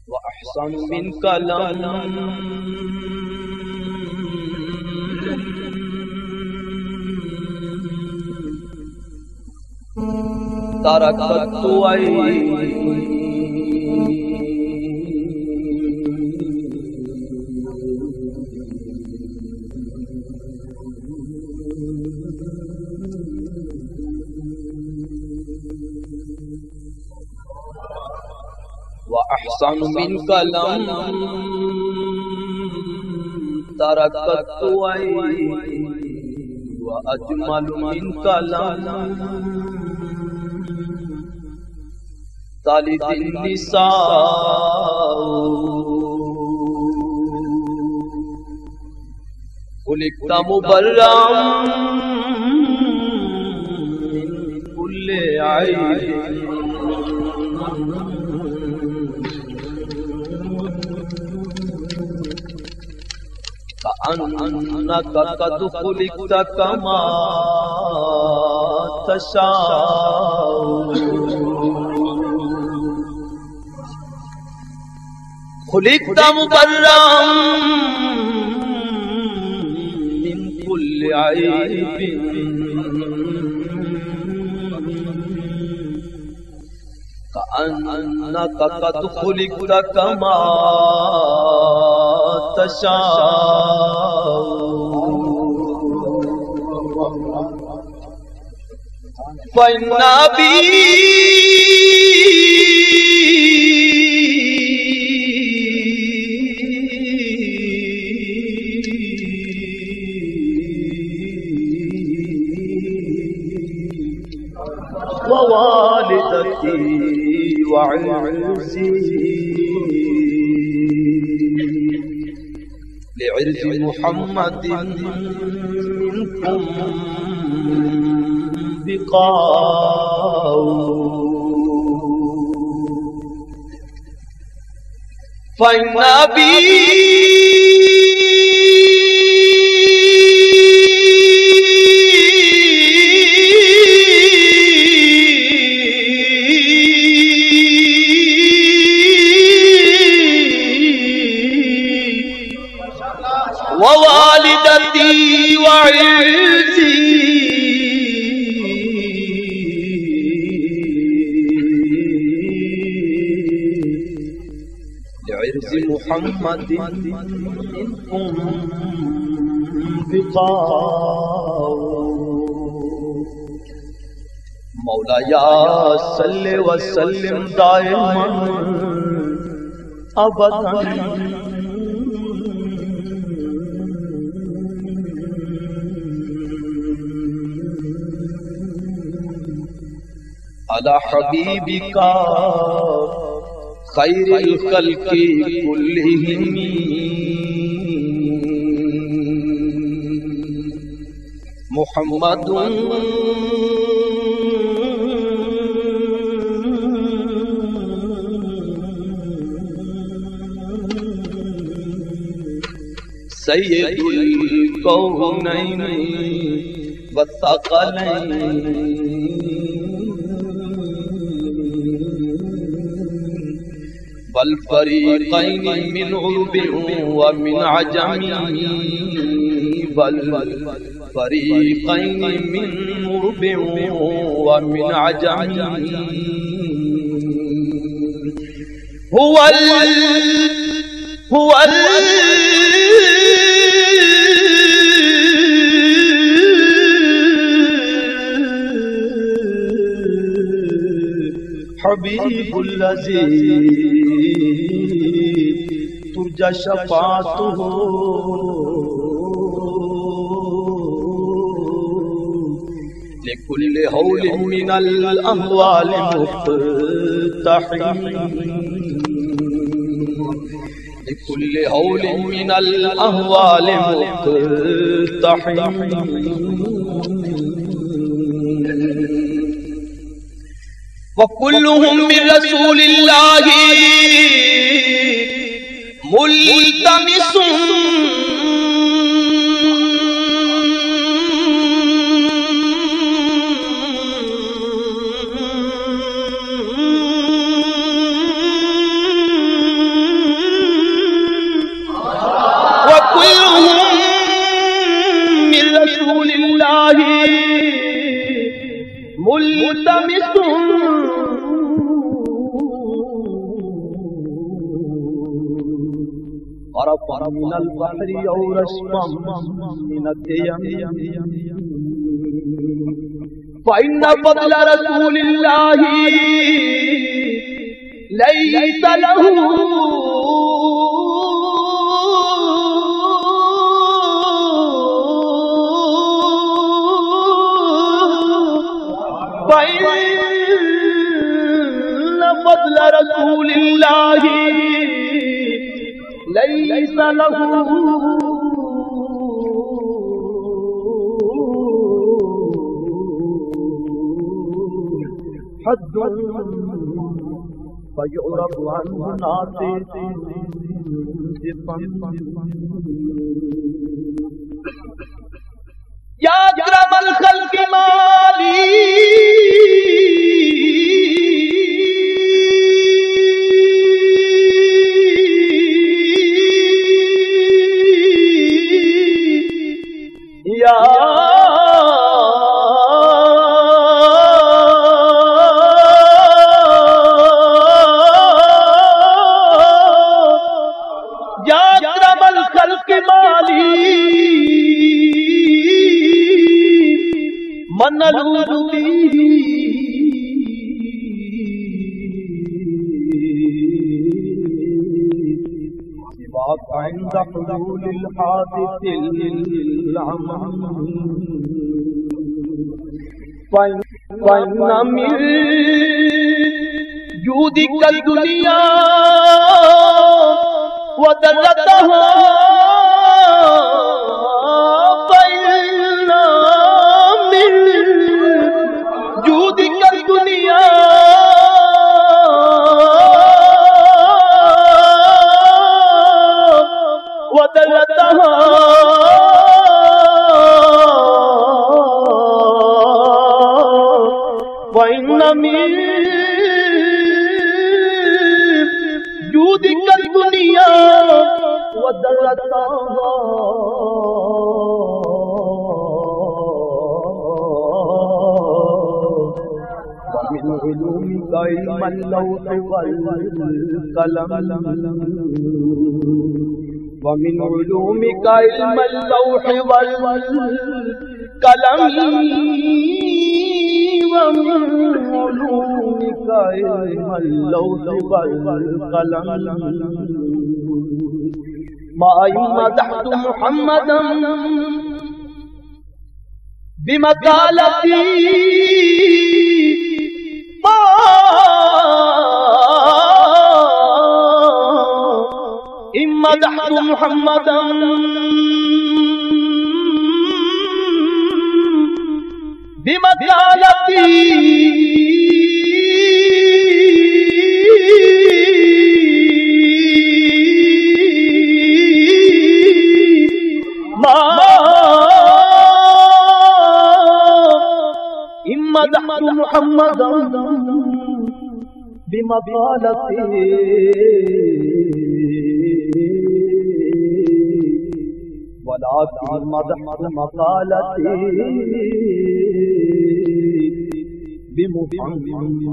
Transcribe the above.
وأحسن منك لم تركت عيني وأحسن منك لم تركت عيني وأجمل منك لم تلد النساء خلقت مبرأ من كل عيب كأنك قد خلقت كما تشاء خلقت مبرأ من كل عيب كأنك قد خلقت كما تشاء فإن أبي ووالدتي وعرسي لعرس محمد منكم بقاء فإن أبي ووالدتي وعرسي لعرس محمد منكم بقاء مولاي صل وسلم دائما أبدا على حبيبك خير الخلق كلهم محمد سيد الكونين والثقلين والفريقين من عرب ومن عجم والفريقين من عرب ومن عجم هو حبيب الذي ترجى شفاعته لكل هول من الأهوال مقتحم لكل هول من الأهوال مقتحم وكلهم من رسول الله ملتمس التمسوا غرفا من البحر أو رشفا من الديم فإن فضل رسول الله ليس له فإن فضل رسول الله ليس له حد فيعرض عنه ناطق يا أكرم الخلق مالي يا أكرم الخلق مالي من الود به سواك عند حلول الحادث العمى فإن من جودك الدنيا وذلتها فإن من جودك الدنيا وذلتها وإن من جودك الدنيا وذلتها ومن علومك علم اللوح والقلم ومن علومك علم اللوح والقلم ومن علومك علم اللوح والقلم ما مدحت محمدا بمقالتي ما مدحت محمدا بمقالتي ما مدحت محمدا بمقالتي ولكن مدحت مقالتي بمحمد